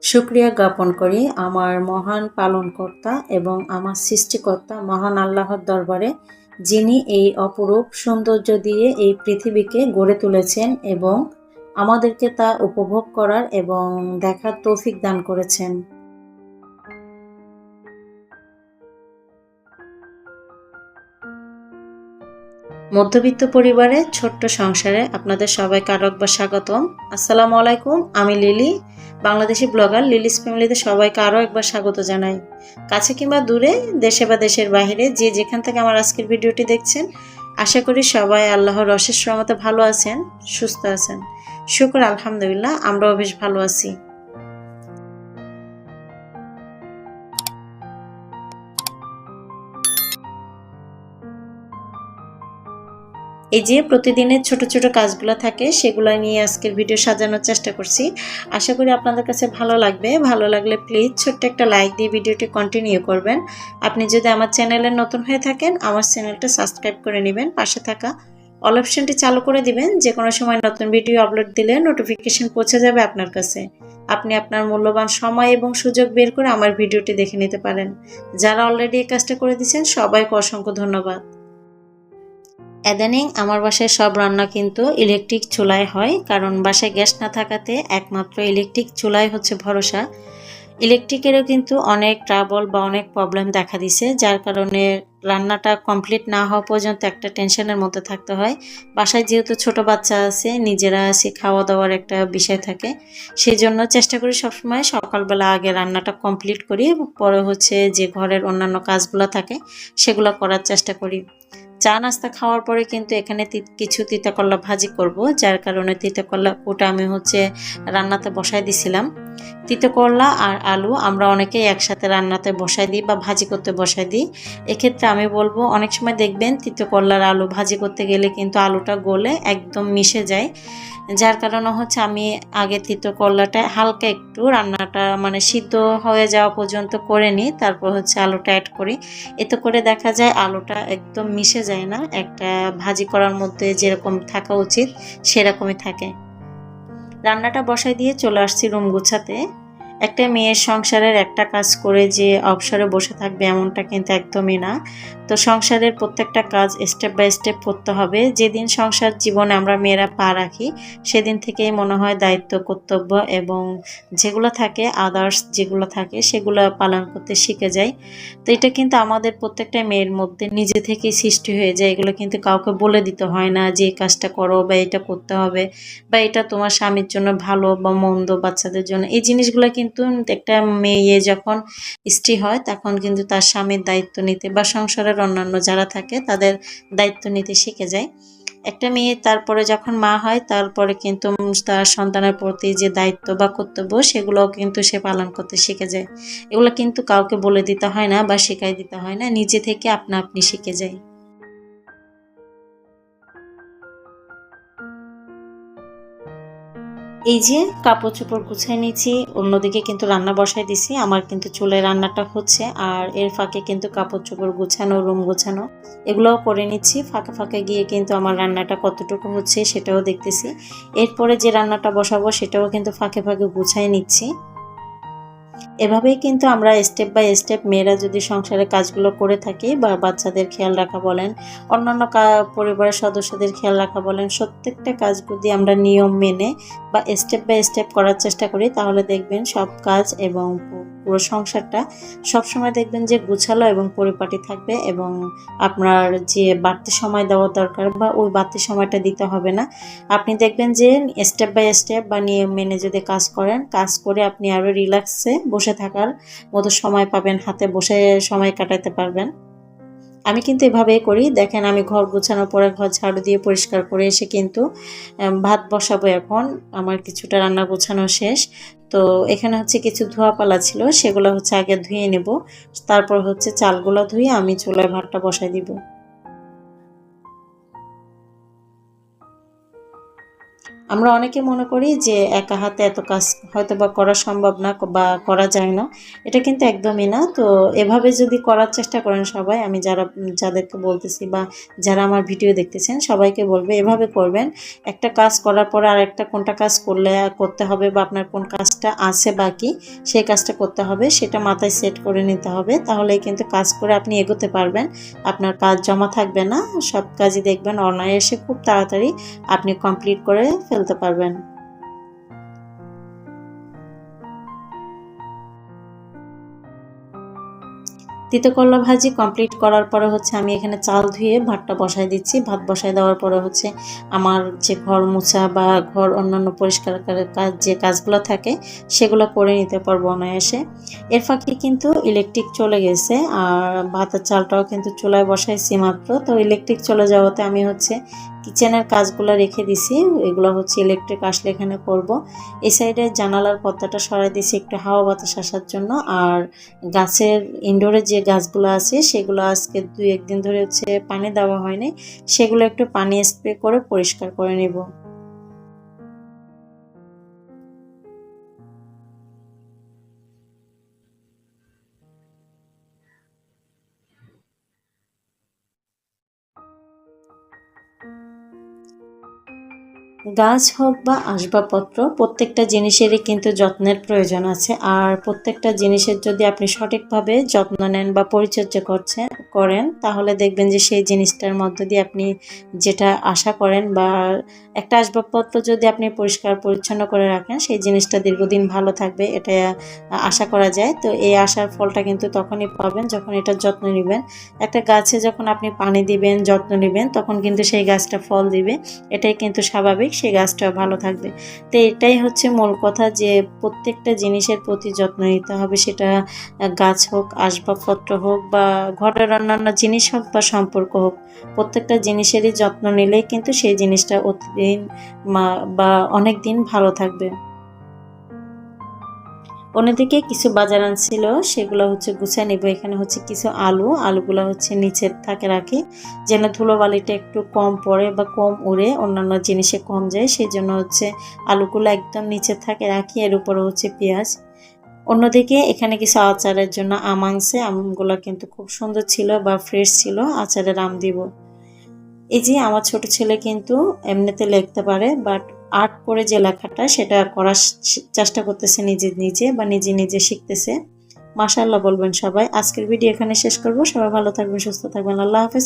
শুকরিয়া জ্ঞাপন করি আমার মহান পালনকর্তা এবং আমার সৃষ্টিকর্তা মহান আল্লাহর দরবারে, যিনি এই অপরূপ সৌন্দর্য দিয়ে এই পৃথিবীকে গড়ে তুলেছেন এবং আমাদেরকে তা উপভোগ করার এবং দেখার তৌফিক দান করেছেন। মধ্যবিত্ত পরিবারে ছোট্ট সংসারে আপনাদের সবাইকে আরো একবার স্বাগতম। আসসালামু আলাইকুম, আমি লিলি, বাংলাদেশি ব্লগার লিলিস ফ্যামিলিতে সবাইকে আরো একবার স্বাগত জানাই। কাছে কিংবা দূরে, দেশে বা দেশের বাইরে, যে যেখান থেকে আমার আজকের ভিডিওটি দেখছেন, আশা করি সবাই আল্লাহর অশেষ রহমতে ভালো আছেন, সুস্থ আছেন। শুকর আলহামদুলিল্লাহ, আমরাও বেশ ভালো আছি। এই যে প্রতিদিনের ছোট ছোট কাজগুলো থাকে, সেগুলো নিয়ে আজকের ভিডিও সাজানোর চেষ্টা করছি। আশা করি আপনাদের কাছে ভালো লাগবে। ভালো লাগলে প্লিজ ছোট্ট একটা লাইক দিয়ে ভিডিওটি কন্টিনিউ করবেন। আপনি যদি আমার চ্যানেলে নতুন হয়ে থাকেন, আমার চ্যানেলটা সাবস্ক্রাইব করে নেবেন, পাশে থাকা অল অপশনটি চালু করে দিবেন। যে কোনো সময় নতুন ভিডিও আপলোড দিলে নোটিফিকেশন পৌঁছে যাবে আপনার কাছে। আপনি আপনার মূল্যবান সময় এবং সুযোগ বের করে আমার ভিডিওটি দেখে নিতে পারেন। যারা অলরেডি এই কাজটা করে দিয়েছেন, সবাইকে অসংখ্য ধন্যবাদ। ইদানিং আমার বাসায় সব রান্না কিন্তু ইলেকট্রিক চুলায় হয়, কারণ বাসায় গ্যাস না থাকাতে একমাত্র ইলেকট্রিক চুলাই হচ্ছে ভরসা। ইলেকট্রিকেরও কিন্তু অনেক ট্রাবল বা অনেক প্রবলেম দেখা দিছে, যার কারণে রান্নাটা কমপ্লিট না হওয়া পর্যন্ত একটা টেনশনের মধ্যে থাকতে হয়। বাসায় যেহেতু ছোট বাচ্চা আছে, নিজেরা আছে, খাওয়া দাওয়ার একটা বিষয় থাকে, সেই জন্য চেষ্টা করি সবসময় সকালবেলা আগে রান্নাটা কমপ্লিট করি, পরে হচ্ছে যে ঘরের অন্যান্য কাজগুলো থাকে সেগুলো করার চেষ্টা করি। চা নাস্তা খাওয়ার পরে কিন্তু এখানে কিছু তিতা করলা ভাজি করব, যার কারণে তিতা করলা ওটা আমি হচ্ছে রান্নাতে বসাই দিছিলাম। তিতা করলা আর আলু আমরা অনেকেই একসাথে রান্নাতে বসাই দিই বা ভাজি করতে বসাই দিই। এক্ষেত্রে আমি বলবো, অনেক সময় দেখবেন তিতা করলার আলু ভাজি করতে গেলে কিন্তু আলুটা গলে একদম মিশে যায়, যার কারণে হচ্ছে আমি আগে তিতো করলাটা হালকা একটু রান্নাটা মানে সিদ্ধ হয়ে যাওয়া পর্যন্ত করে নিই, তারপর হচ্ছে আলুটা অ্যাড করি। এতে করে দেখা যায় আলুটা একদম মিশে যায় না, একটা ভাজি করার মধ্যে যেরকম থাকা উচিত সেরকমই থাকে। রান্নাটা বসাই দিয়ে চলে আসছি রুম গুছাতে। একটা মেয়ের সংসারের একটা কাজ করে যে অবসরে বসে থাকবে এমনটা কিন্তু একদমই না। তো সংসারের প্রত্যেকটা কাজ স্টেপ বাই স্টেপ করতে হবে। যেদিন সংসার জীবনে আমরা মেয়েরা পা রাখি, সেদিন থেকেই মনে হয় দায়িত্ব, কর্তব্য এবং যেগুলো থাকে আদার্স যেগুলো থাকে সেগুলো পালন করতে শিখে যাই। তো এটা কিন্তু আমাদের প্রত্যেকটা মেয়ের মধ্যে নিজে থেকেই সৃষ্টি হয়ে যায়। এগুলো কিন্তু কাউকে বলে দিতে হয় না যে এই কাজটা করো বা এটা করতে হবে বা এটা তোমার স্বামীর জন্য ভালো বা মন্দ, বাচ্চাদের জন্য। এই জিনিসগুলো কিন্তু একটা মেয়ে যখন স্ত্রী হয় তখন কিন্তু তার স্বামীর দায়িত্ব নিতে বা সংসারের অন্যান্য যারা থাকে তাদের দায়িত্ব নিতে শিখে যায়। একটা মেয়ে তারপরে যখন মা হয়, তারপরে কিন্তু তার সন্তানের প্রতি যে দায়িত্ব বা কর্তব্য সেগুলোও কিন্তু সে পালন করতে শিখে যায়। এগুলো কিন্তু কাউকে বলে দিতে হয় না বা শিখাই দিতে হয় না, নিজে থেকে আপনা আপনি শিখে যায়। এই যে কাপড় চোপড় গুছিয়ে নিচ্ছি, অন্যদিকে কিন্তু রান্না বসাই দিছি। আমার কিন্তু চুলায় রান্নাটা হচ্ছে, আর এর ফাঁকে কিন্তু কাপড় চোপড় গুছানো, রুম গুছানো এগুলোও করে নিচ্ছি। ফাঁকে ফাঁকে গিয়ে কিন্তু আমার রান্নাটা কতটুকু হচ্ছে সেটাও দেখতেছি। এরপরে যে রান্নাটা বসাবো সেটাও কিন্তু ফাঁকে ফাঁকে গুছাই নিচ্ছি। এভাবেই কিন্তু আমরা স্টেপ বাই স্টেপ মেয়েরা যদি সংসারের কাজগুলো করে থাকি বা বাচ্চাদের খেয়াল রাখা বলেন, অন্যান্য পরিবারের সদস্যদের খেয়াল রাখা বলেন, প্রত্যেকটা কাজ যদি আমরা নিয়ম মেনে বা স্টেপ বাই স্টেপ করার চেষ্টা করি, তাহলে দেখবেন সব কাজ এবং পুরো সংসারটা সবসময় দেখবেন যে গুছালো এবং পরিপাটি থাকবে, এবং আপনার যে বাড়তি সময় দেওয়ার দরকার বা ওই বাড়তি সময়টা দিতে হবে না। আপনি দেখবেন যে স্টেপ বাই স্টেপ বা নিয়ম মেনে যদি কাজ করেন, কাজ করে আপনি আরও রিল্যাক্সে বসে থাকার মতো সময় পাবেন, হাতে বসে সময় কাটাতে পারবেন। আমি কিন্তু এভাবেই করি। দেখেন, আমি ঘর গোছানোর পরে ঘর ঝাড়ু দিয়ে পরিষ্কার করে এসে কিন্তু ভাত বসাবো এখন। আমার কিছুটা রান্না গোছানো শেষ। তো এখানে হচ্ছে কিছু ধোয়া পালা ছিল, সেগুলো হচ্ছে আগে ধুয়ে নেব, তারপর হচ্ছে চালগুলো ধুয়ে আমি চুলায় ভাতটা বসাই দিব। আমরা অনেকে মনে করি যে একা হাতে এত কাজ হয়তো বা করা সম্ভব না বা করা যায় না, এটা কিন্তু একদমই না। তো এভাবে যদি করার চেষ্টা করেন সবাই, আমি যাদেরকে বলতেছি বা যারা আমার ভিডিও দেখতেছেন সবাইকে বলবে এভাবে করবেন। একটা কাজ করার পরে আরেকটা কোনটা কাজ করতে হবে বা আপনার কোন কাজটা আছে বাকি সেই কাজটা করতে হবে সেটা মাথায় সেট করে নিতে হবে, তাহলেই কিন্তু কাজ করে আপনি এগোতে পারবেন। আপনার কাজ জমা থাকবে না, সব কাজই দেখবেন অনায়াসে খুব তাড়াতাড়ি আপনি কমপ্লিট করে ফেলতে পারবেন। তিতো করলা ভাজি কমপ্লিট করার পরে হচ্ছে আমি এখানে চাল ধুয়ে ভাতটা বসায় দিচ্ছি। ভাত বসায় দেওয়ার পরে হচ্ছে আমার যে ঘর মোছা বা ঘর অন্যান্য পরিষ্কার করার কাজ যে কাজগুলো থাকে সেগুলো করে নিতে পারবো অনায়াসে। এর ফাঁকে কিন্তু ইলেকট্রিক চলে গেছে আর ভাতের চালটাও কিন্তু চুলায় বসাইছি মাত্র। তো ইলেকট্রিক চলে যাওয়াতে আমি হচ্ছে কিচেনের কাজগুলো রেখে দিছি, এগুলো হচ্ছে ইলেকট্রিক আসলে এখানে করব। এই সাইডে জানালার পর্দাটা সরাই দিছি একটু হাওয়া বাতাস আসার জন্য। আর গাছের ইনডোরে যে গাছগুলো আছে সেগুলো আজকে 2-1 দিন ধরে হচ্ছে পানি দেওয়া হয়নি, সেগুলো একটু পানি স্প্রে করে পরিষ্কার করে নেব। গাছ হোক বা আসবাবপত্র প্রত্যেকটা জিনিসেরই কিন্তু যত্নের প্রয়োজন আছে। আর প্রত্যেকটা জিনিসের যদি আপনি সঠিকভাবে যত্ন নেন বা পরিচর্যা করেন তাহলে দেখবেন যে সেই জিনিসটার মধ্য দিয়ে আপনি যেটা আশা করেন বা একটা আসবাবপত্র যদি আপনি পরিষ্কার পরিচ্ছন্ন করে রাখেন সেই জিনিসটা দীর্ঘদিন ভালো থাকবে, এটা আশা করা যায়। তো এই আশার ফলটা কিন্তু তখনই পাবেন যখন এটার যত্ন নেবেন। একটা গাছে যখন আপনি পানি দিবেন, যত্ন নেবেন, তখন কিন্তু সেই গাছটা ফল দিবে, এটাই কিন্তু স্বাভাবিক, সেই গাছটাও ভালো থাকবে। তো এটাই হচ্ছে মূল কথা যে প্রত্যেকটা জিনিসের প্রতি যত্ন নিতে হবে, সেটা গাছ হোক, আসবাবপত্র হোক বা ঘরের অন্যান্য জিনিস হোক বা সম্পর্ক হোক, প্রত্যেকটা জিনিসেরই যত্ন নিলেই কিন্তু সেই জিনিসটা অতিদিন বা অনেক দিন ভালো থাকবে। অন্যদিকে কিছু বাজার আনছিল সেগুলো হচ্ছে গুছিয়ে নিব। এখানে হচ্ছে কিছু আলুগুলো হচ্ছে নিচের থাকে রাখি যেন ধুলোবালিটা একটু কম পড়ে বা কম উড়ে, অন্যান্য জিনিসে কম যায়, সেই জন্য হচ্ছে আলুগুলো একদম নিচের থাকে রাখি। এর উপরে হচ্ছে পেঁয়াজ। অন্যদিকে এখানে কিছু আচারের জন্য আম আনছে, আমগুলো কিন্তু খুব সুন্দর ছিল বা ফ্রেশ ছিল, আচারের আম দিব। এই যে আমার ছোট ছেলে কিন্তু এমনিতে লিখতে পারে, বাট আর্ট করে যে লেখাটা সেটা করার চেষ্টা করতেছে নিজে নিজে বা নিজে নিজে শিখতেছে। মাশাআল্লাহ বলবেন সবাই। আজকের ভিডিও এখানে শেষ করব। সবাই ভালো থাকবেন, সুস্থ থাকবেন। আল্লাহ হাফেজ।